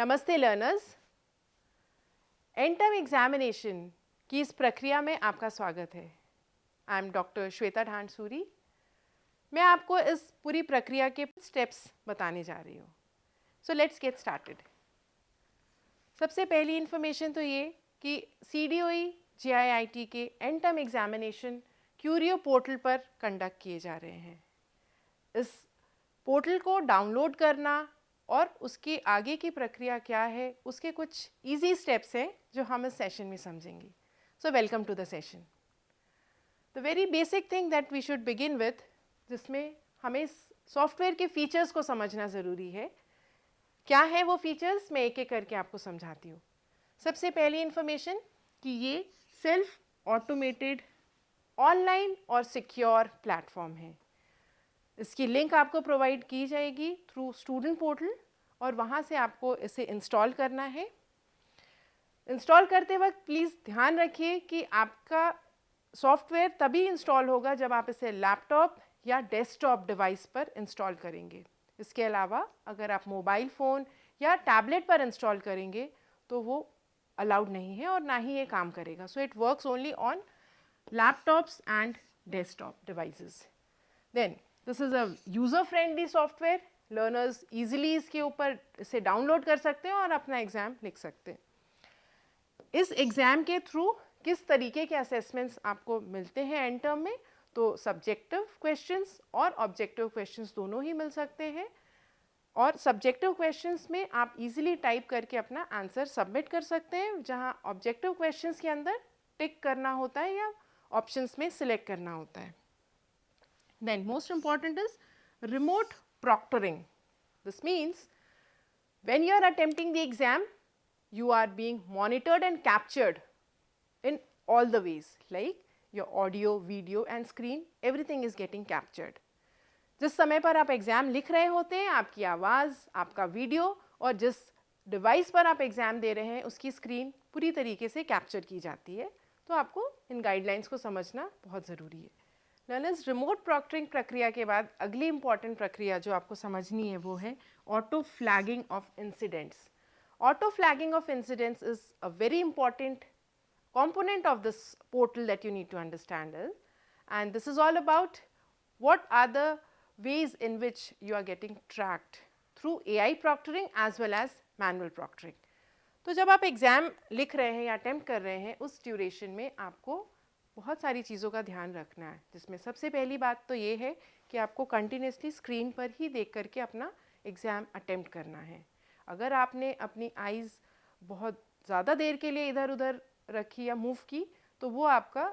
नमस्ते learners, and term examination की इस प्रक्रिया में आपका स्वागत है। I am doctor Shweta Dhandsuri. मैं आपको इस पूरी प्रक्रिया के स्टेप्स बताने जा रही हूँ। So let's get started. सबसे पहली इन्फॉर्मेशन तो ये कि CDOE JIIT के and term examination curio portal पर कंडक्ट किए जा रहे हैं। इस पोर्टल को डाउनलोड करना और उसके आगे की प्रक्रिया क्या है, उसके कुछ इजी स्टेप्स हैं जो हम इस सेशन में समझेंगे। So welcome to the session. The very basic thing that we should begin with, जिसमें हमें सॉफ्टवेयर के फीचर्स को समझना ज़रूरी है। क्या है वो फीचर्स, मैं एक एक करके आपको समझाती हूँ। सबसे पहली इन्फॉर्मेशन कि ये सेल्फ ऑटोमेटेड ऑनलाइन और सिक्योर प्लेटफॉर्म है। इसकी लिंक आपको प्रोवाइड की जाएगी थ्रू स्टूडेंट पोर्टल और वहाँ से आपको इसे इंस्टॉल करना है। इंस्टॉल करते वक्त प्लीज़ ध्यान रखिए कि आपका सॉफ्टवेयर तभी इंस्टॉल होगा जब आप इसे लैपटॉप या डेस्कटॉप डिवाइस पर इंस्टॉल करेंगे। इसके अलावा अगर आप मोबाइल फ़ोन या टैबलेट पर इंस्टॉल करेंगे तो वो अलाउड नहीं है और ना ही ये काम करेगा। So it works only on laptops and desktop devices. Then this is a user friendly software. Learners easily इसके ऊपर इसे डाउनलोड कर सकते हैं और अपना एग्ज़ाम लिख सकते हैं। इस एग्ज़ाम के थ्रू किस तरीके के असेसमेंट्स आपको मिलते हैं एंड टर्म में, तो सब्जेक्टिव क्वेश्चंस और ऑब्जेक्टिव क्वेश्चंस दोनों ही मिल सकते हैं। और सब्जेक्टिव क्वेश्चंस में आप इजीली टाइप करके अपना आंसर सबमिट कर सकते हैं, जहां ऑब्जेक्टिव क्वेश्चंस के अंदर टिक करना होता है या ऑप्शंस में सिलेक्ट करना होता है। Then most important is remote proctoring. This means when you are attempting the exam, you are being monitored and captured in all the ways, like your audio, video and screen, everything is getting captured. जिस समय पर आप exam लिख रहे होते हैं, आपकी आवाज़, आपका वीडियो और जिस डिवाइस पर आप एग्ज़ाम दे रहे हैं उसकी स्क्रीन पूरी तरीके से कैप्चर की जाती है। तो आपको इन गाइडलाइंस को समझना बहुत ज़रूरी है। लर्नर्स, रिमोट प्रॉक्टरिंग प्रक्रिया के बाद अगली इंपॉर्टेंट प्रक्रिया जो आपको समझनी है वो है auto flagging of incidents. Auto flagging of incidents is a very important component of this portal that you need to understand is, and this is all about what are the ways in which you are getting tracked through AI proctoring as well as manual proctoring. तो जब आप exam लिख रहे हैं या attempt कर रहे हैं उस ड्यूरेशन में आपको बहुत सारी चीज़ों का ध्यान रखना है, जिसमें सबसे पहली बात तो ये है कि आपको कंटिन्यूसली स्क्रीन पर ही देख करके अपना एग्ज़ाम अटेम्प्ट करना है। अगर आपने अपनी आइज़ बहुत ज़्यादा देर के लिए इधर उधर रखी या मूव की तो वो आपका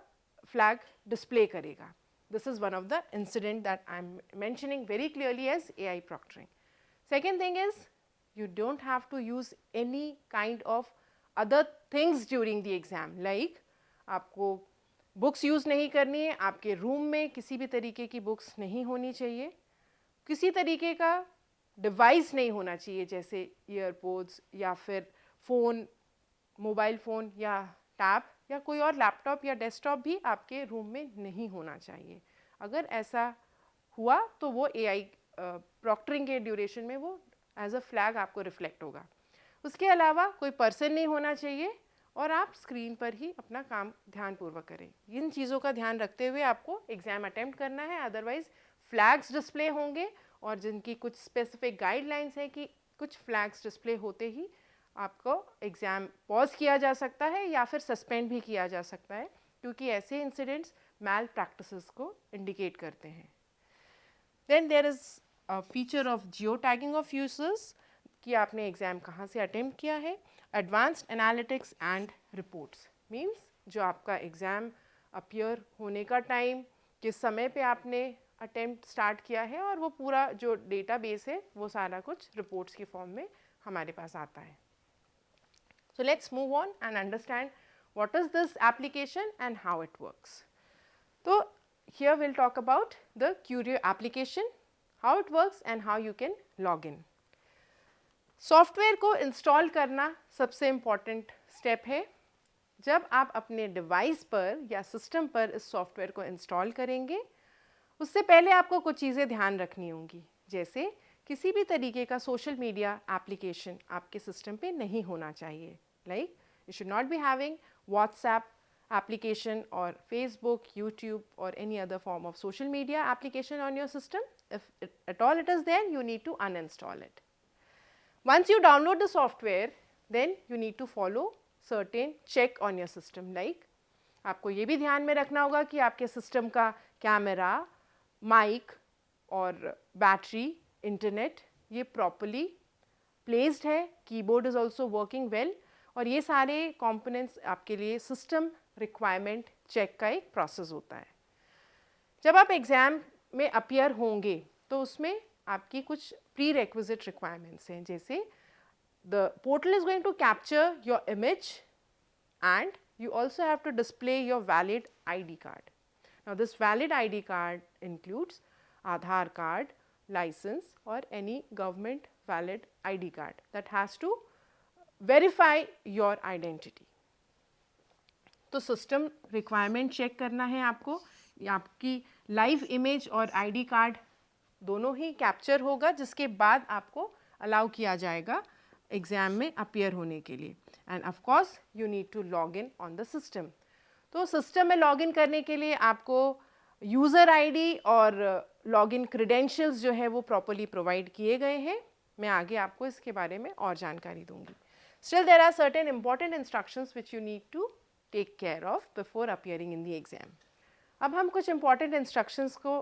फ्लैग डिस्प्ले करेगा। This is one of the incident that I am mentioning very clearly as AI proctoring. Second thing is you don't have to use any kind of other things during the exam, like आपको books use नहीं करनी है, आपके room में किसी भी तरीके की बुक्स नहीं होनी चाहिए, किसी तरीके का डिवाइस नहीं होना चाहिए जैसे ईयरपोड्स या फिर फ़ोन, मोबाइल फ़ोन या टैब या कोई और लैपटॉप या डेस्कटॉप भी आपके रूम में नहीं होना चाहिए। अगर ऐसा हुआ तो वो AI प्रॉक्टरिंग के ड्यूरेशन में वो एज अ फ्लैग आपको रिफ्लेक्ट होगा। उसके अलावा कोई पर्सन नहीं होना चाहिए और आप स्क्रीन पर ही अपना काम ध्यानपूर्वक करें। इन चीज़ों का ध्यान रखते हुए आपको एग्ज़ाम अटेम्प्ट करना है, अदरवाइज़ फ्लैग्स डिस्प्ले होंगे और जिनकी कुछ स्पेसिफिक गाइडलाइंस हैं कि कुछ फ्लैग्स डिस्प्ले होते ही आपको एग्ज़ाम पॉज किया जा सकता है या फिर सस्पेंड भी किया जा सकता है, क्योंकि ऐसे इंसिडेंट्स मैल प्रैक्टिसेस को इंडिकेट करते हैं। Then there is a feature of geo tagging of users कि आपने एग्ज़ाम कहाँ से अटेम्प्ट किया है। Advanced analytics and reports means जो आपका एग्ज़ाम अपीयर होने का टाइम, किस समय पे आपने अटेम्प्ट स्टार्ट किया है और वो पूरा जो डेटाबेस है वो सारा कुछ रिपोर्ट्स की फॉर्म में हमारे पास आता है। So let's move on and understand what is this application and how it works. So here we'll talk about the Curio application, how it works and how you can log in. Software को install करना सबसे important step है। जब आप अपने device पर या system पर इस सॉफ्टवेयर को इंस्टॉल करेंगे उससे पहले आपको कुछ चीज़ें ध्यान रखनी होंगी, जैसे किसी भी तरीके का सोशल मीडिया एप्लीकेशन आपके सिस्टम पे नहीं होना चाहिए. Like you should not be having WhatsApp application or Facebook, YouTube or any other form of social media application on your system. If at all it is there, you need to uninstall it. Once you download the software, then you need to follow certain check on your system. Like आपको ये भी ध्यान में रखना होगा कि आपके system का कैमरा, माइक और बैटरी, इंटरनेट ये प्रॉपरली प्लेस्ड है, keyboard is also working well, और ये सारे कंपोनेंट्स आपके लिए सिस्टम रिक्वायरमेंट चेक का एक प्रोसेस होता है. जब आप एग्ज़ाम में अपीयर होंगे तो उसमें आपकी कुछ प्री रिक्विजिट रिक्वायरमेंट्स हैं, जैसे the portal is going to capture your image and you also have to display your valid ID card. Now this valid ID card includes Aadhaar card, license or any government valid ID card that has to verify your identity. तो system requirement check करना है आपको, आपकी live image और ID card दोनों ही capture होगा, जिसके बाद आपको अलाउ किया जाएगा एग्ज़ाम में अपीयर होने के लिए. And of course you need to log in on the system. तो सिस्टम में लॉग इन करने के लिए आपको यूज़र आईडी और लॉग इन क्रीडेंशियल्स जो है वो प्रॉपरली प्रोवाइड किए गए हैं. मैं आगे आपको इसके बारे में और जानकारी दूंगी. Still there are certain important instructions which you need to take care of before appearing in the exam. अब हम कुछ इंपॉर्टेंट इंस्ट्रक्शंस को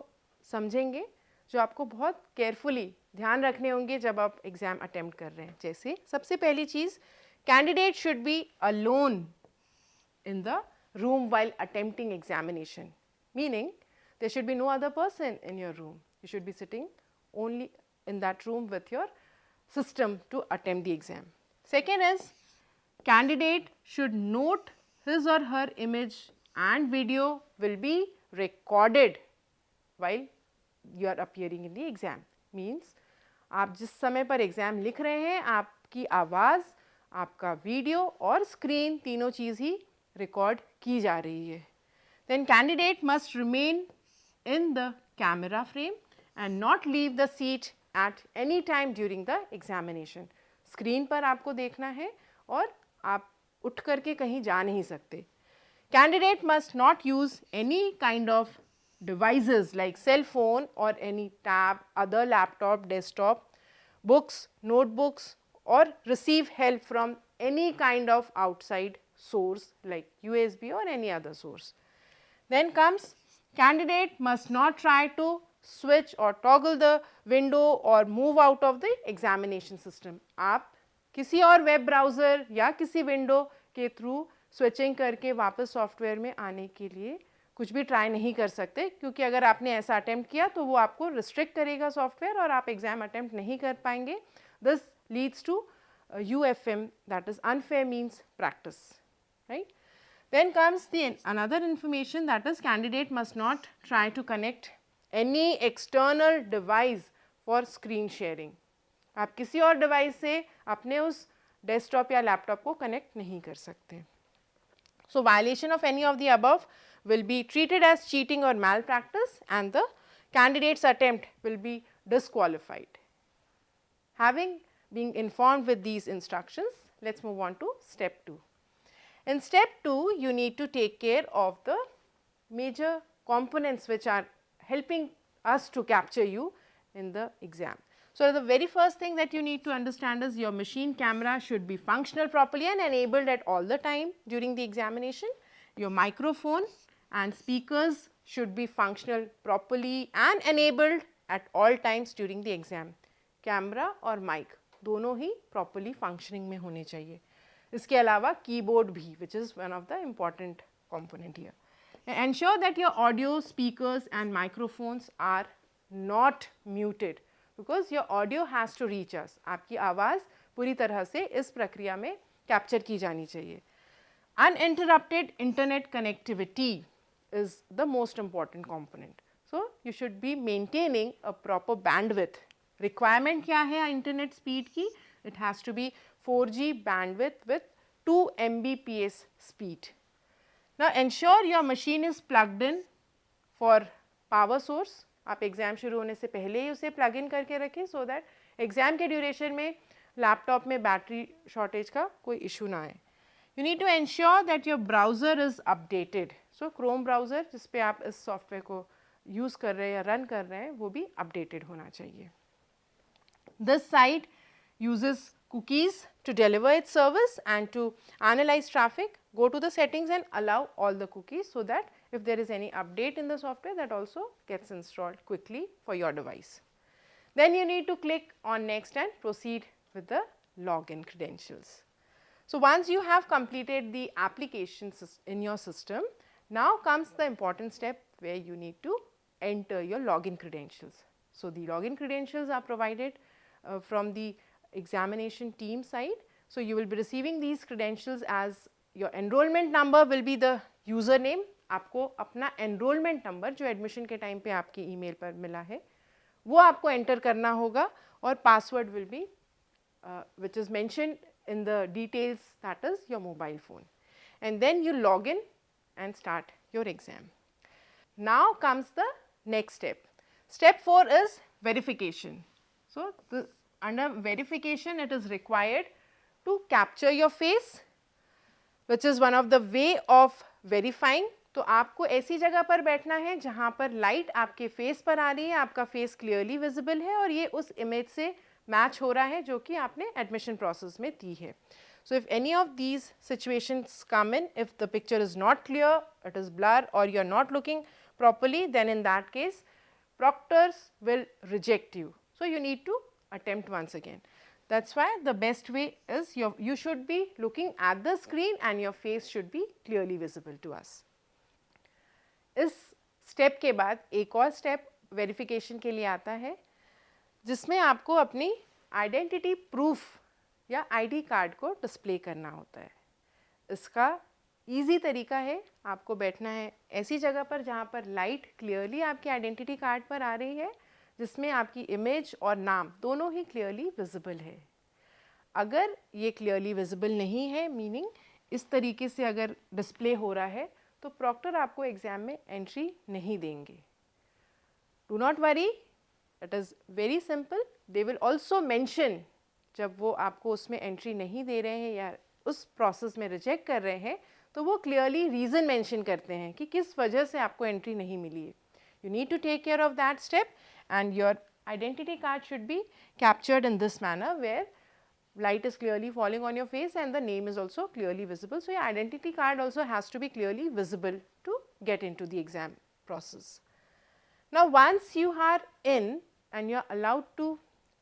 समझेंगे जो आपको बहुत केयरफुली ध्यान रखने होंगे जब आप एग्ज़ाम अटेम्प्ट कर रहे हैं. जैसे सबसे पहली चीज़, candidate should be alone in the room while attempting examination, meaning there should be no other person in your room. You should be sitting only in that room with your system to attempt the exam. Second is, candidate should note his or her image and video will be recorded while you are appearing in the exam. Means आप जिस समय पर exam लिख रहे हैं, आपकी आवाज़, आपका वीडियो और स्क्रीन तीनों चीज़ ही रिकॉर्ड की जा रही है. Then candidate must remain in the camera frame and not leave the seat at any time during the examination. Screen पर आपको देखना है और आप उठ करके कहीं जा नहीं सकते. Candidate must not use any kind of devices like cell phone or any tab, other laptop, desktop, books, notebooks or receive help from any kind of outside source like USB or any other source. Then comes, candidate must not try to switch or toggle the window or move out of the examination system. आप किसी और web browser या किसी window के through switching करके वापस software में आने के लिए कुछ भी ट्राई नहीं कर सकते, क्योंकि अगर आपने ऐसा अटेम्प्ट किया तो वो आपको रिस्ट्रिक्ट करेगा सॉफ्टवेयर और आप एग्ज़ाम अटेम्प्ट नहीं कर पाएंगे. This leads to UFM, that is unfair means practice, right? Then comes the another information, that is candidate must not try to connect any external device for screen sharing. आप किसी और device से अपने उस desktop या laptop को connect नहीं कर सकते. So violation of any of the above will be treated as cheating or malpractice and the candidate's attempt will be disqualified. Having been informed with these instructions, let's move on to step 2. In step 2, you need to take care of the major components which are helping us to capture you in the exam. So the very first thing that you need to understand is your machine camera should be functional properly and enabled at all the time during the examination. Your microphone and speakers should be functional properly and enabled at all times during the exam. Camera और mic दोनों ही properly functioning में होने चाहिए. इसके अलावा keyboard भी, which is one of the important component here. Ensure that your audio, speakers and microphones are not muted, because your audio has to reach us. आपकी आवाज़ पूरी तरह से इस प्रक्रिया में कैप्चर की जानी चाहिए. Uninterrupted internet connectivity is the most important component. So you should be maintaining a proper bandwidth. Requirement क्या है इंटरनेट स्पीड की? It has to be 4G bandwidth with 2 Mbps speed. Now ensure your machine is plugged in for power source आप exam शुरू होने से पहले ही उसे plug in करके रखें सो दैट एग्ज़ाम के ड्यूरेशन में लैपटॉप में बैटरी शॉर्टेज का कोई इशू ना आए. You need to ensure that your browser is updated. So Chrome browser जिस पे आप इस सॉफ्टवेयर को यूज़ कर रहे हैं या रन कर रहे हैं वो भी अपडेटेड होना चाहिए. This site uses cookies to deliver its service and to analyze traffic. Go to the settings and allow all the cookies so that if there is any update in the software that also gets installed quickly for your device. Then you need to click on next and proceed with the login credentials. So once you have completed the application in your system, now comes the important step where you need to enter your login credentials. So the login credentials are provided from the examination team side. So you will be receiving these credentials as your enrollment number will be the username. आपको अपना enrollment number जो admission के time पे आपकी email पर मिला है वो आपको enter करना होगा और password will be which is mentioned in the details, that is your mobile phone, and then you log in and start your exam. Now comes the next step. Step 4 is verification. So under verification it is required to capture your face, which is one of the way of verifying. तो आपको ऐसी जगह पर बैठना है जहाँ पर light आपके फेस पर आ रही है, आपका फेस क्लियरली विजिबल है और ये उस इमेज से मैच हो रहा है जो कि आपने एडमिशन प्रोसेस में दी है. So if any of these situations come in, if the picture is not clear, it is blur or you are not looking properly, then in that case proctors will reject you. So you need to attempt once again. That's why the best way is you should be looking at the screen and your face should be clearly visible to us. इस step के बाद एक और step verification के लिए आता है जिसमें आपको अपनी आइडेंटिटी प्रूफ या आईडी कार्ड को डिस्प्ले करना होता है. इसका इजी तरीका है, आपको बैठना है ऐसी जगह पर जहाँ पर लाइट क्लियरली आपके आइडेंटिटी कार्ड पर आ रही है जिसमें आपकी इमेज और नाम दोनों ही क्लियरली विजिबल है. अगर ये क्लियरली विजिबल नहीं है, मीनिंग इस तरीके से अगर डिस्प्ले हो रहा है तो प्रॉक्टर आपको एग्ज़ाम में एंट्री नहीं देंगे. Do not worry, it is very simple. They will also mention जब वो आपको उसमें एंट्री नहीं दे रहे हैं या उस प्रोसेस में रिजेक्ट कर रहे हैं तो वो क्लियरली रीज़न मेंशन करते हैं कि किस वजह से आपको एंट्री नहीं मिली है. You need to take care of that step and your identity card should be captured in this manner where light is clearly falling on your face and the name is also clearly visible. So your identity card also has to be clearly visible to get into the exam process. Now once you are in and you are allowed to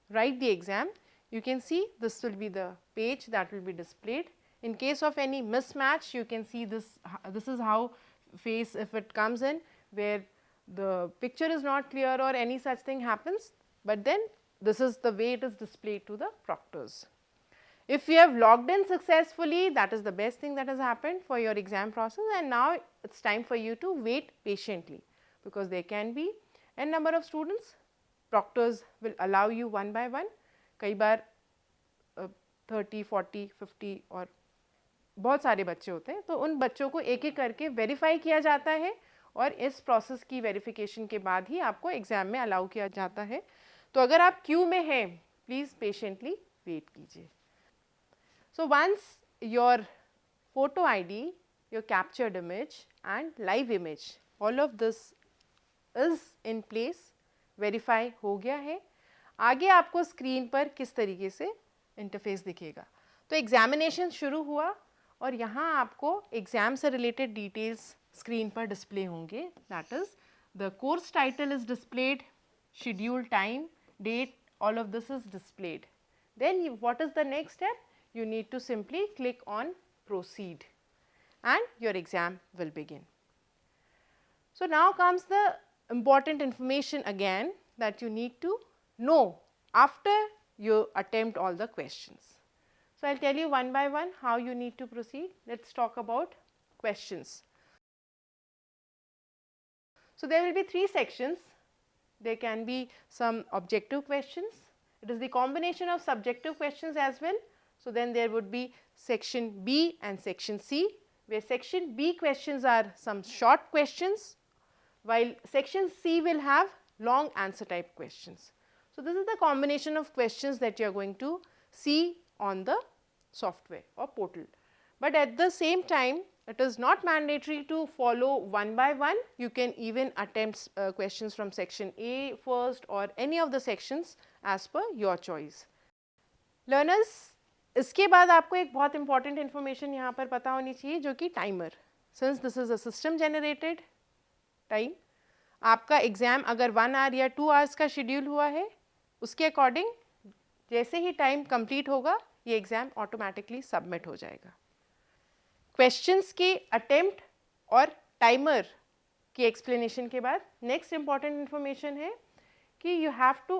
write the exam, you can see this will be the page that will be displayed. In case of any mismatch, you can see this is how face, if it comes in where the picture is not clear or any such thing happens, but then this is the way it is displayed to the proctors. If you have logged in successfully, that is the best thing that has happened for your exam process, and now it's time for you to wait patiently because there can be n number of students. Proctors will allow you one by one. कई बार 30, 40, 50 और बहुत सारे बच्चे होते हैं तो उन बच्चों को एक एक करके वेरीफाई किया जाता है और इस प्रोसेस की वेरिफिकेशन के बाद ही आपको एग्ज़ाम में अलाउ किया जाता है. तो अगर आप क्यू में हैं, प्लीज़ पेशेंटली वेट कीजिए. So once your photo ID, your captured image and live image, all of this is in place, verify हो गया है. आगे आपको स्क्रीन पर किस तरीके से इंटरफेस दिखेगा. तो एग्जामिनेशन शुरू हुआ और यहाँ आपको एग्ज़ाम से रिलेटेड डिटेल्स स्क्रीन पर डिस्प्ले होंगे. That is the course title is displayed, schedule time, date, all of this is displayed. Then what is the next step? You need to simply click on proceed and your exam will begin. So now comes the important information again that you need to know after you attempt all the questions. So I'll tell you one by one how you need to proceed. Let's talk about questions. So there will be 3 sections. There can be some objective questions. It is the combination of subjective questions as well. So then there would be section B and section C, where section B questions are some short questions, while section C will have long answer type questions. So this is the combination of questions that you are going to see on the software or portal. But at the same time, it is not mandatory to follow one by one. You can even attempt questions from section A first or any of the sections as per your choice. Learners, इसके बाद आपको एक बहुत important information यहाँ पर पता होनी चाहिए जो कि timer. Since this is a system generated time, आपका एग्ज़ाम अगर 1 आवर या 2 आवर्स का शेड्यूल हुआ है, उसके अकॉर्डिंग जैसे ही टाइम कंप्लीट होगा ये एग्ज़ाम ऑटोमेटिकली सबमिट हो जाएगा. क्वेश्चंस के अटेम्प्ट और टाइमर की एक्सप्लेनेशन के बाद नेक्स्ट इम्पॉर्टेंट इन्फॉर्मेशन है कि you have to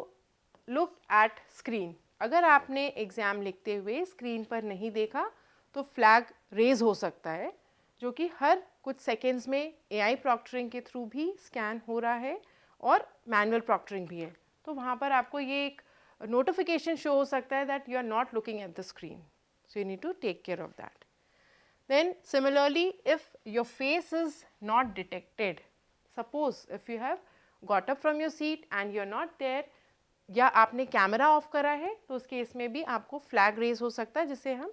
look at screen. अगर आपने एग्ज़ाम लिखते हुए स्क्रीन पर नहीं देखा तो फ्लैग रेज हो सकता है, जो कि हर कुछ सेकेंड्स में AI प्रॉक्टरिंग के थ्रू भी स्कैन हो रहा है और मैनुअल प्रॉक्टरिंग भी है. तो वहाँ पर आपको ये एक नोटिफिकेशन शो हो सकता है that you are not looking at the screen. So you need to take care of that. Then similarly, if your face is not detected, suppose if you have got up from your seat and you are not there, या आपने camera off करा है, तो उस case में भी आपको flag raise हो सकता है, जिसे हम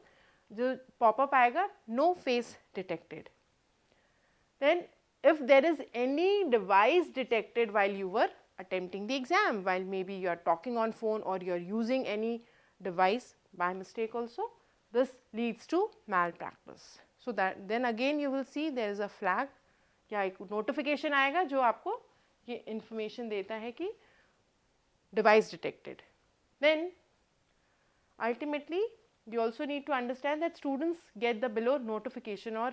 जो पॉपअप आएगा no face detected. Then if there is any device detected while you were attempting the exam, while maybe you are talking on phone or you are using any device by mistake also, this leads to malpractice. So that then again you will see there is a flag या एक notification आएगा जो आपको ये information देता है कि device detected. Then ultimately you also need to understand that students get the below notification or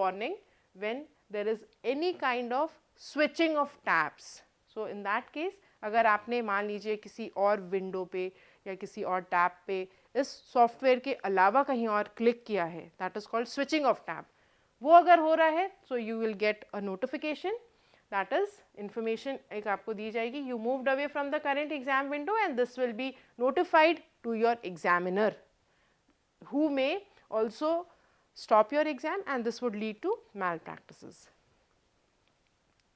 warning when there is any kind of switching of tabs. So in that case अगर आपने मान लीजिए किसी और window पे या किसी और टैब पे इस सॉफ्टवेयर के अलावा कहीं और क्लिक किया है, that is called switching off tab. वो अगर हो रहा है so you will get a notification, that is information एक आपको दी जाएगी, you moved away from the current exam window and this will be notified to your examiner who may also stop your exam, and this would lead to malpractices.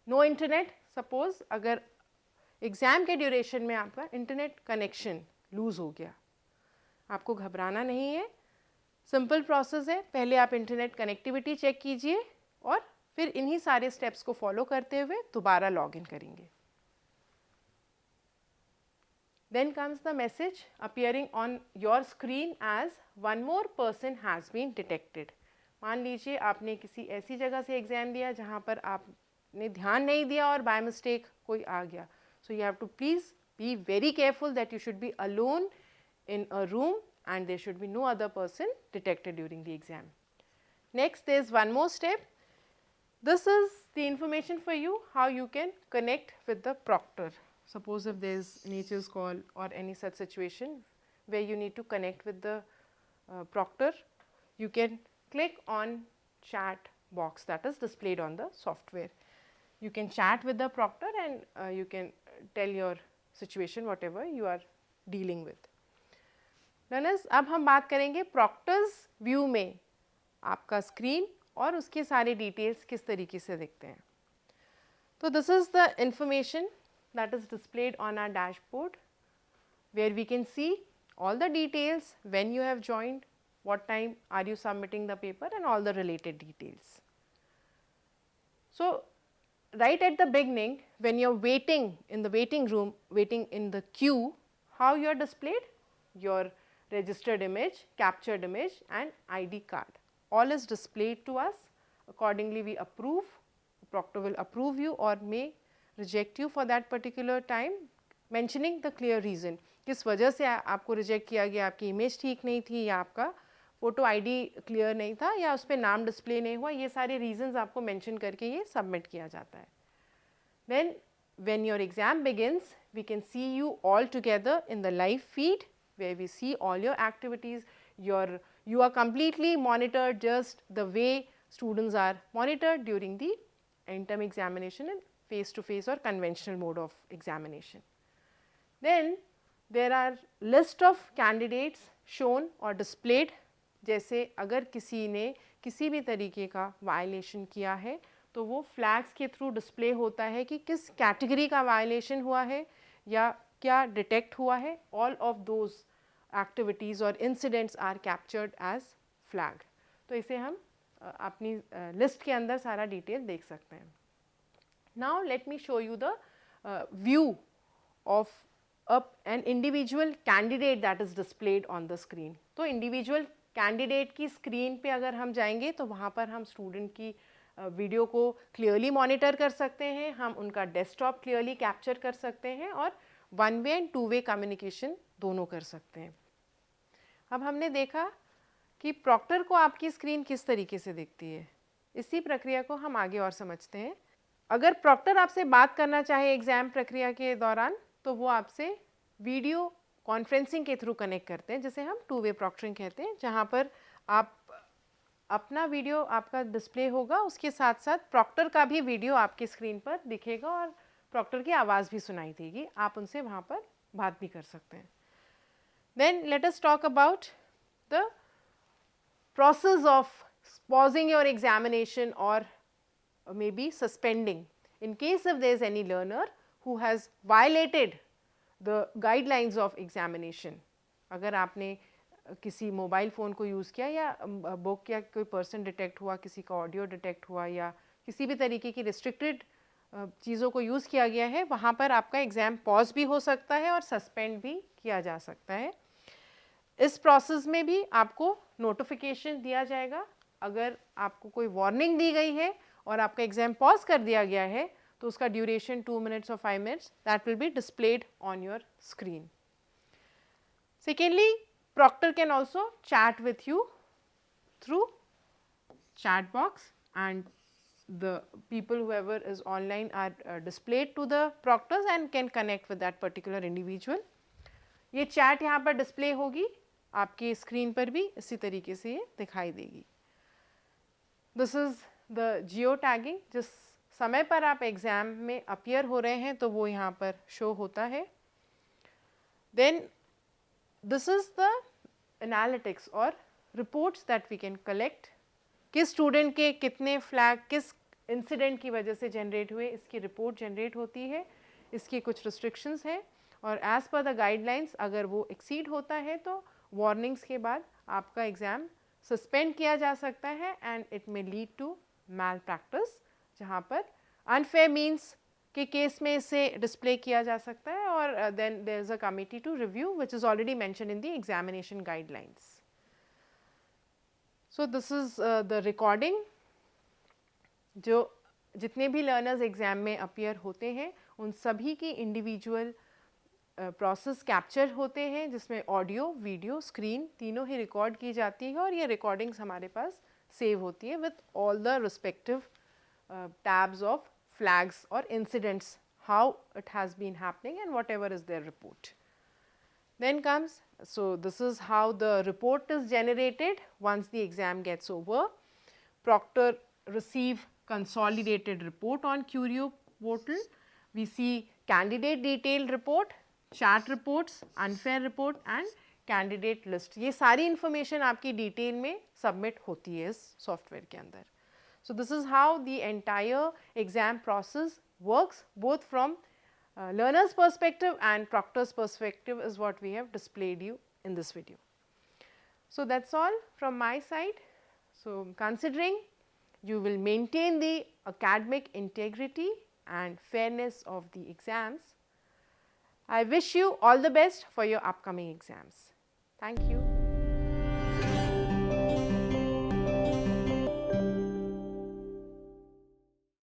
No internet, suppose अगर exam के duration में आपका internet connection loose हो गया, आपको घबराना नहीं है. सिंपल प्रोसेस है, पहले आप इंटरनेट कनेक्टिविटी चेक कीजिए और फिर इन्हीं सारे स्टेप्स को फॉलो करते हुए दोबारा लॉग इन करेंगे. Then comes the message appearing on your screen as one more person has been detected. मान लीजिए आपने किसी ऐसी जगह से एग्ज़ाम दिया जहाँ पर आपने ध्यान नहीं दिया और बाय मिस्टेक कोई आ गया. So you have to please be very careful that you should be alone in a room and there should be no other person detected during the exam. Next, there is one more step. This is the information for you how you can connect with the proctor. Suppose if there is nature's call or any such situation where you need to connect with the proctor, you can click on chat box that is displayed on the software. You can chat with the proctor and you can tell your situation whatever you are dealing with. Learners, अब हम बात करेंगे proctor's view में आपका screen और उसके सारे details किस तरीके से दिखते हैं. तो this is the information that is displayed on our dashboard where we can see all the details, when you have joined, what time are you submitting the paper and all the related details. So right at the beginning when you are waiting in the waiting room, waiting in the queue, how you are displayed? Your registered image, captured image and ID card, all is displayed to us. Accordingly we approve, the proctor will approve you or may reject you for that particular time, mentioning the clear reason. किस वजह से आपको reject किया गया, आपकी image ठीक नहीं थी या आपका फ़ोटो आईडी क्लियर नहीं था या उस पर नाम डिस्प्ले नहीं हुआ, ये सारे रीजंस आपको मेंशन करके ये सबमिट किया जाता है. Then when your exam begins, we can see you all together in the live feed where we see all your activities. You are completely monitored just the way students are monitored during the end-term examination in face-to-face or conventional mode of examination. Then there are list of candidates shown or displayed. जैसे अगर किसी ने किसी भी तरीके का violation किया है तो वो फ्लैग्स के थ्रू डिस्प्ले होता है कि किस कैटेगरी का वायलेशन हुआ है या क्या डिटेक्ट हुआ है. ऑल ऑफ दोज एक्टिविटीज़ और incidents are captured as flag. तो इसे हम अपनी लिस्ट के अंदर सारा डिटेल देख सकते हैं. Now let me show you the view of an individual candidate that is displayed on the screen. तो individual candidate की स्क्रीन पे अगर हम जाएंगे तो वहाँ पर हम स्टूडेंट की वीडियो को क्लियरली मॉनिटर कर सकते हैं, हम उनका डेस्कटॉप क्लियरली कैप्चर कर सकते हैं और one way and two way communication दोनों कर सकते हैं. अब हमने देखा कि प्रॉक्टर को आपकी स्क्रीन किस तरीके से दिखती है. इसी प्रक्रिया को हम आगे और समझते हैं. अगर प्रॉक्टर आपसे बात करना चाहे एग्ज़ाम प्रक्रिया के दौरान तो वो आपसे वीडियो कॉन्फ्रेंसिंग के थ्रू कनेक्ट करते हैं, जिसे हम टू वे प्रॉक्टरिंग कहते हैं, जहाँ पर आप अपना वीडियो आपका डिस्प्ले होगा, उसके साथ साथ प्रॉक्टर का भी वीडियो आपकी स्क्रीन पर दिखेगा और प्रॉक्टर की आवाज़ भी सुनाई देगी. आप उनसे वहाँ पर बात भी कर सकते हैं. Then let us talk about the process of pausing your examination or maybe suspending in case if there is any learner who has violated the guidelines of examination. अगर आपने किसी मोबाइल फ़ोन को यूज़ किया या book या कोई person detect हुआ, किसी का ऑडियो डिटेक्ट हुआ या किसी भी तरीके की रिस्ट्रिक्टेड चीज़ों को यूज़ किया गया है, वहाँ पर आपका एग्ज़ाम पॉज भी हो सकता है और सस्पेंड भी किया जा सकता है. इस प्रोसेस में भी आपको नोटिफिकेशन दिया जाएगा. अगर आपको कोई वार्निंग दी गई है और आपका एग्ज़ाम पॉज कर दिया गया है तो उसका ड्यूरेशन 2 मिनट्स और 5 minutes that will be displayed on your screen. Secondly, proctor can also chat with you through chat box and the people whoever is online are displayed to the proctors and can connect with that particular individual. ये chat यहाँ पर display होगी, आपकी screen पर भी इसी तरीके से ये दिखाई देगी. This is the geo tagging. जिस समय पर आप एग्ज़ाम में अपीयर हो रहे हैं तो वो यहाँ पर शो होता है. Then this is the analytics और reports that we can collect. किस स्टूडेंट के कितने फ्लैग किस इंसिडेंट की वजह से जनरेट हुए, इसकी रिपोर्ट जनरेट होती है. इसकी कुछ रिस्ट्रिक्शंस हैं और एज़ पर द गाइडलाइंस अगर वो एक्सीड होता है तो वार्निंग्स के बाद आपका एग्ज़ाम सस्पेंड किया जा सकता है and it may lead to malpractice, जहाँ पर अनफेयर मीन्स के केस में इसे डिस्प्ले किया जा सकता है और then there is a committee to review which is already mention in the examination guidelines. So this is the recording. जो जितने भी लर्नर्स एग्ज़ाम में अपीयर होते हैं उन सभी की इंडिविजुअल प्रोसेस कैप्चर होते हैं, जिसमें ऑडियो, वीडियो, स्क्रीन तीनों ही रिकॉर्ड की जाती है और ये रिकॉर्डिंग्स हमारे पास सेव होती है with all the respective tabs of flags or incidents, how it has been happening and whatever is their report. Then comes, so this is how the report is generated once the exam gets over. Proctor receive consolidated report on Curio portal. We see candidate detailed report, chat reports, unfair report and candidate list. ये सारी information आपकी detail में submit होती है इस software के अंदर. So this is how the entire exam process works, both from learner's perspective and proctor's perspective is what we have displayed you in this video. So that's all from my side. So considering you will maintain the academic integrity and fairness of the exams, I wish you all the best for your upcoming exams. Thank you.